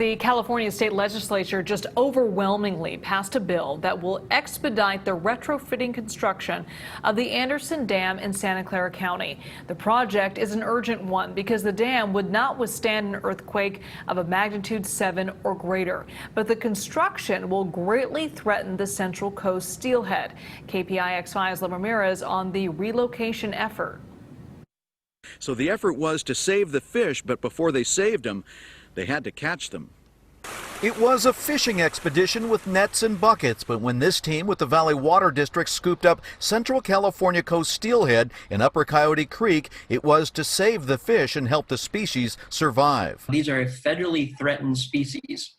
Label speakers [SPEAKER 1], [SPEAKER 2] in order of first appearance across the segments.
[SPEAKER 1] The California state legislature just overwhelmingly passed a bill that will expedite the retrofitting construction of the Anderson Dam in Santa Clara County. The project is an urgent one because the dam would not withstand an earthquake of a magnitude 7 or greater. But the construction will greatly threaten the Central Coast Steelhead. KPIX5's Len Ramirez on the relocation effort.
[SPEAKER 2] So the effort was to save the fish, but before they saved them, they had to catch them.
[SPEAKER 3] It was a fishing expedition with nets and buckets, but when this team with the Valley Water District scooped up Central California Coast Steelhead in Upper Coyote Creek, it was to save the fish and help the species survive.
[SPEAKER 4] These are a federally threatened species.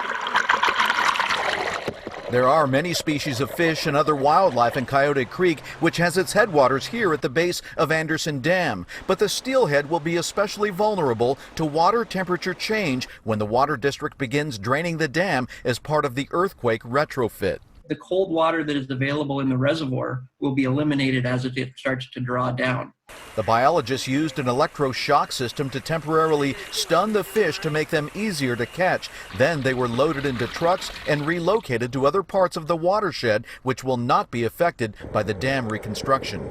[SPEAKER 3] There are many species of fish and other wildlife in Coyote Creek, which has its headwaters here at the base of Anderson Dam. But the steelhead will be especially vulnerable to water temperature change when the water district begins draining the dam as part of the earthquake retrofit.
[SPEAKER 4] The cold water that is available in the reservoir will be eliminated as it starts to draw down.
[SPEAKER 3] The biologists used an electroshock system to temporarily stun the fish to make them easier to catch. Then they were loaded into trucks and relocated to other parts of the watershed, which will not be affected by the dam reconstruction.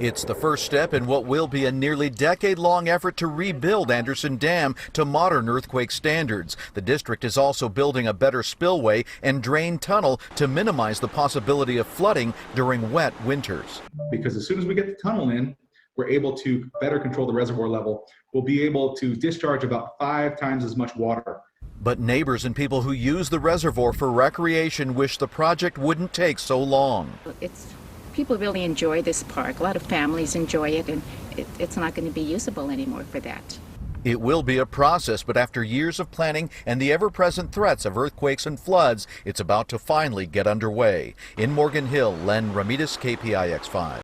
[SPEAKER 3] It's the first step in what will be a nearly decade-long effort to rebuild Anderson Dam to modern earthquake standards. The district is also building a better spillway and drain tunnel to minimize the possibility of flooding during wet winters.
[SPEAKER 5] Because as soon as we get the tunnel in, we're able to better control the reservoir level. We'll be able to discharge about 5 times as much water.
[SPEAKER 3] But neighbors and people who use the reservoir for recreation wish the project wouldn't take so long.
[SPEAKER 6] People really enjoy this park. A lot of families enjoy it, and it's not going to be usable anymore for that.
[SPEAKER 3] It will be a process, but after years of planning and the ever-present threats of earthquakes and floods, it's about to finally get underway. In Morgan Hill, Len Ramirez, KPIX5.